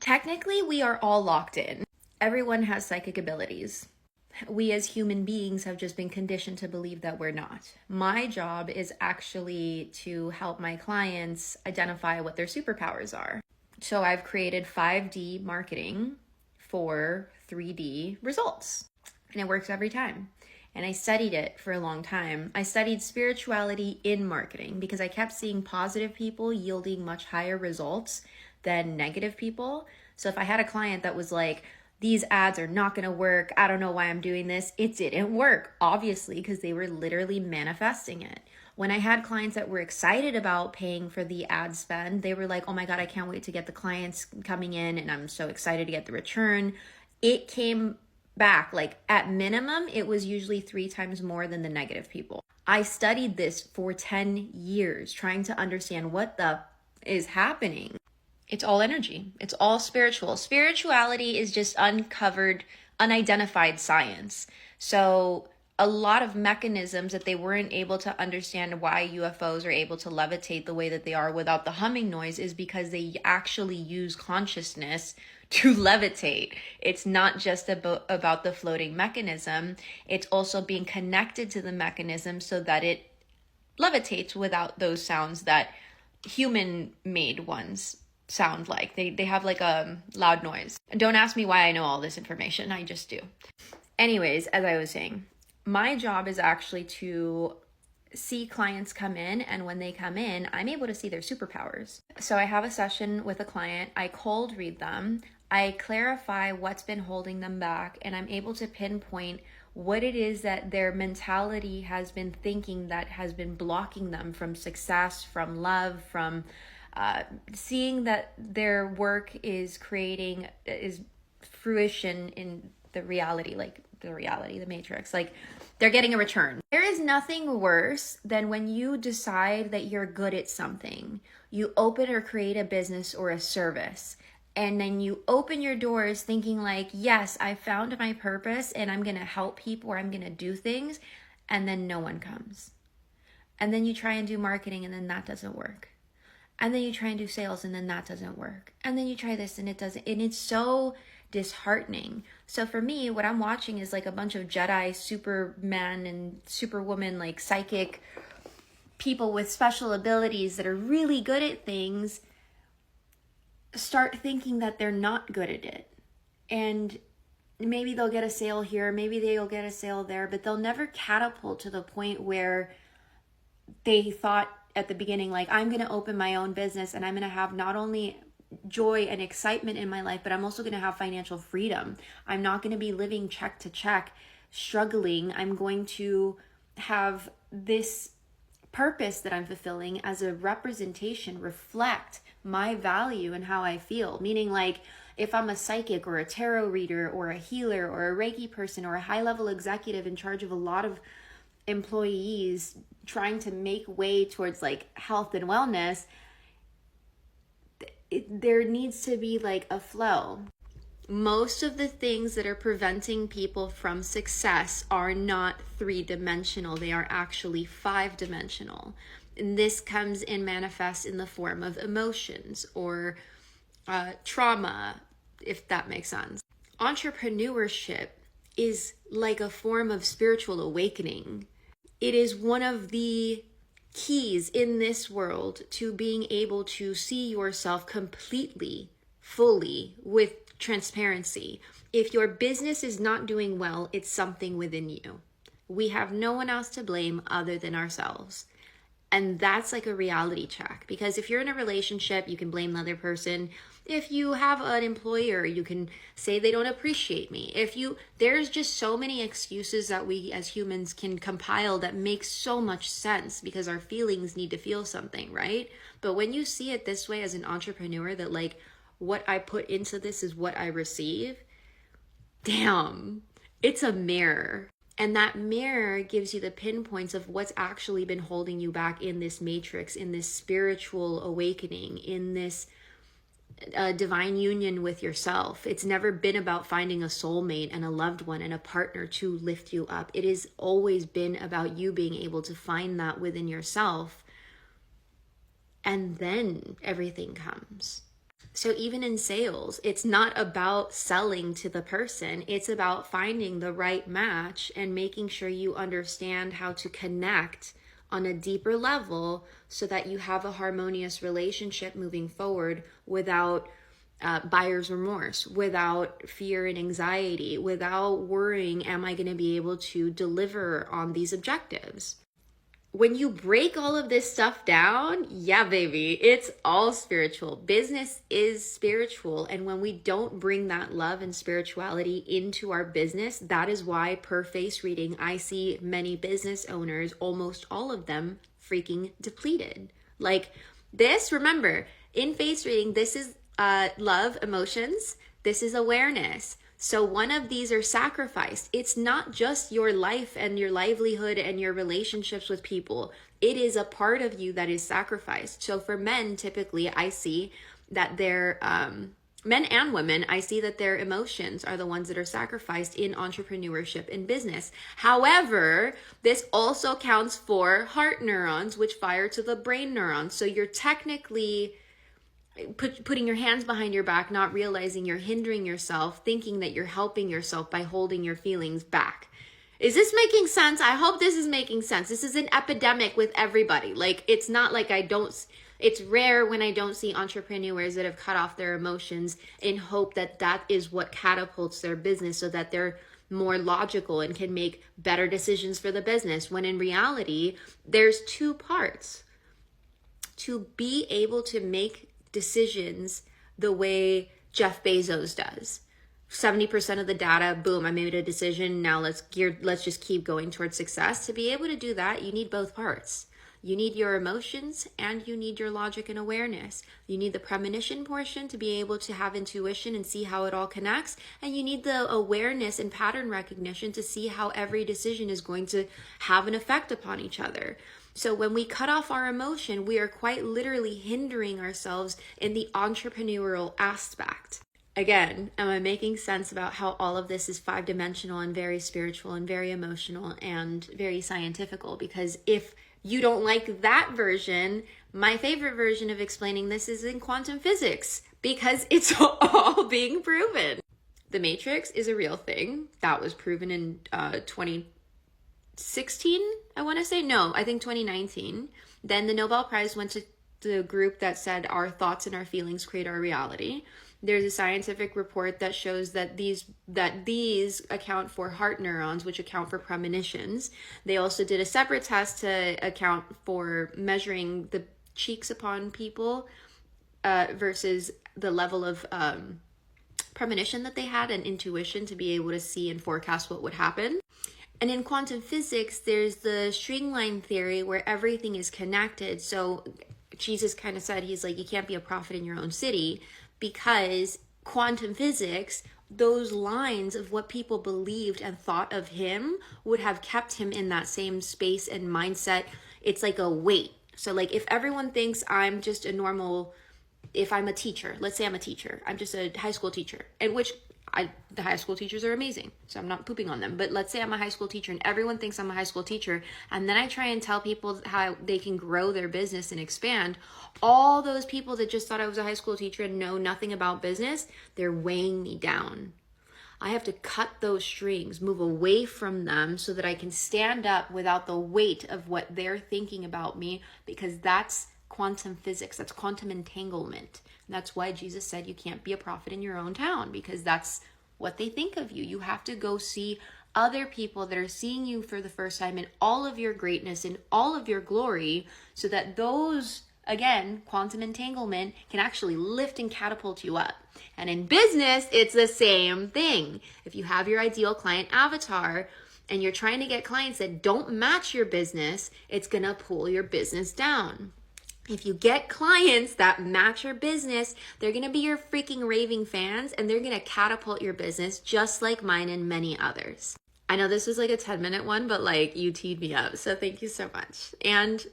Technically, we are all locked in. Everyone has psychic abilities. We as human beings have just been conditioned to believe that we're not. My job is actually to help my clients identify what their superpowers are. So I've created 5D marketing for 3D results, and it works every time. And I studied it for a long time. I studied spirituality in marketing because I kept seeing positive people yielding much higher results than negative people. So if I had a client that was like, these ads are not going to work, I don't know why I'm doing this, it didn't work, obviously, because they were literally manifesting it. When I had clients that were excited about paying for the ad spend, they were like, oh my God, I can't wait to get the clients coming in and I'm so excited to get the return. It came back, like at minimum, it was usually 3 times more than the negative people. I studied this for 10 years, trying to understand what the is happening. It's all energy. It's all spiritual. Spirituality is just uncovered, unidentified science. So a lot of mechanisms that they weren't able to understand why UFOs are able to levitate the way that they are without the humming noise is because they actually use consciousness to levitate. It's not just about the floating mechanism. It's also being connected to the mechanism so that it levitates without those sounds that human-made ones sound like. They have like a loud noise. Don't ask me why I know all this information. I just do. Anyways, as I was saying, my job is actually to see clients come in, and when they come in, I'm able to see their superpowers. So I have a session with a client, I cold read them, I clarify what's been holding them back, and I'm able to pinpoint what it is that their mentality has been thinking that has been blocking them from success, from love, from seeing that their work is fruition in the reality, the matrix, like they're getting a return. There is nothing worse than when you decide that you're good at something. You open or create a business or a service, and then you open your doors thinking like, yes, I found my purpose and I'm going to help people or I'm going to do things, and then no one comes. And then you try and do marketing and then that doesn't work. And then you try and do sales and then that doesn't work. And then you try this and it doesn't. And it's so disheartening. So for me, what I'm watching is like a bunch of Jedi, Superman and Superwoman, like psychic people with special abilities that are really good at things start thinking that they're not good at it. And maybe they'll get a sale here, maybe they'll get a sale there, but they'll never catapult to the point where they thought at the beginning, like, I'm going to open my own business and I'm going to have not only joy and excitement in my life, but I'm also going to have financial freedom. I'm not going to be living check to check, struggling. I'm going to have this purpose that I'm fulfilling as a representation, reflect my value and how I feel. Meaning, like, if I'm a psychic or a tarot reader or a healer or a Reiki person or a high-level executive in charge of a lot of employees trying to make way towards like health and wellness, there needs to be like a flow. Most of the things that are preventing people from success are not 3-dimensional. They are actually 5-dimensional. And this comes and manifests in the form of emotions or trauma, if that makes sense. Entrepreneurship is like a form of spiritual awakening. It is one of the keys in this world to being able to see yourself completely, fully, with transparency. If your business is not doing well, it's something within you. We have no one else to blame other than ourselves. And that's like a reality check, because if you're in a relationship, you can blame the other person. If you have an employer, you can say they don't appreciate me. There's just so many excuses that we as humans can compile that makes so much sense because our feelings need to feel something, right? But when you see it this way as an entrepreneur, that like what I put into this is what I receive, damn, it's a mirror. And that mirror gives you the pinpoints of what's actually been holding you back in this matrix, in this spiritual awakening, in this divine union with yourself. It's never been about finding a soulmate and a loved one and a partner to lift you up. It has always been about you being able to find that within yourself. And then everything comes. So even in sales, it's not about selling to the person. It's about finding the right match and making sure you understand how to connect on a deeper level so that you have a harmonious relationship moving forward without buyer's remorse, without fear and anxiety, without worrying, am I going to be able to deliver on these objectives? When you break all of this stuff down, yeah, baby, it's all spiritual. Business is spiritual. And when we don't bring that love and spirituality into our business, that is why per face reading, I see many business owners, almost all of them, freaking depleted. Like this, remember, in face reading, this is love, emotions. This is awareness. So one of these are sacrificed. It's not just your life and your livelihood and your relationships with people. It is a part of you that is sacrificed. So for men, typically, I see that their men and women, I see that their emotions are the ones that are sacrificed in entrepreneurship and business. However, this also counts for heart neurons, which fire to the brain neurons. So you're technically putting your hands behind your back, not realizing you're hindering yourself, thinking that you're helping yourself by holding your feelings back. Is this making sense? I hope this is making sense. This is an epidemic with everybody. Like, it's not like it's rare when I don't see entrepreneurs that have cut off their emotions in hope that that is what catapults their business so that they're more logical and can make better decisions for the business. When in reality, there's two parts. To be able to make decisions the way Jeff Bezos does. 70% of the data, boom, I made a decision. Now let's just keep going towards success. To be able to do that, you need both parts. You need your emotions and you need your logic and awareness. You need the premonition portion to be able to have intuition and see how it all connects. And you need the awareness and pattern recognition to see how every decision is going to have an effect upon each other. So when we cut off our emotion, we are quite literally hindering ourselves in the entrepreneurial aspect. Again, am I making sense about how all of this is 5-dimensional and very spiritual and very emotional and very scientifical? Because if you don't like that version, my favorite version of explaining this is in quantum physics, because it's all being proven. The Matrix is a real thing. That was proven in 2016, I want to say. No, I think 2019. Then the Nobel Prize went to the group that said our thoughts and our feelings create our reality. There's a scientific report that shows that these account for heart neurons, which account for premonitions. They also did a separate test to account for measuring the cheeks upon people versus the level of premonition that they had and intuition to be able to see and forecast what would happen. And in quantum physics, there's the string line theory where everything is connected. So Jesus kind of said, he's like, you can't be a prophet in your own city, because quantum physics, those lines of what people believed and thought of him would have kept him in that same space and mindset. It's like a weight. So like if everyone thinks I'm just a normal, if I'm a teacher, let's say I'm a teacher, I'm just a high school teacher, and which the high school teachers are amazing, so I'm not pooping on them. But let's say I'm a high school teacher and everyone thinks I'm a high school teacher, and then I try and tell people how they can grow their business and expand. All those people that just thought I was a high school teacher and know nothing about business, they're weighing me down. I have to cut those strings, move away from them so that I can stand up without the weight of what they're thinking about me, because that's quantum physics, that's quantum entanglement. And that's why Jesus said you can't be a prophet in your own town, because that's what they think of you. You have to go see other people that are seeing you for the first time in all of your greatness, in all of your glory, so that those, again, quantum entanglement can actually lift and catapult you up. And in business, it's the same thing. If you have your ideal client avatar and you're trying to get clients that don't match your business, it's going to pull your business down. If you get clients that match your business, they're going to be your freaking raving fans, and they're going to catapult your business just like mine and many others. I know this was like a 10-minute one, but like you teed me up. So thank you so much. And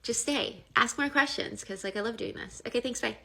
just stay, ask more questions, because like I love doing this. Okay, thanks, bye.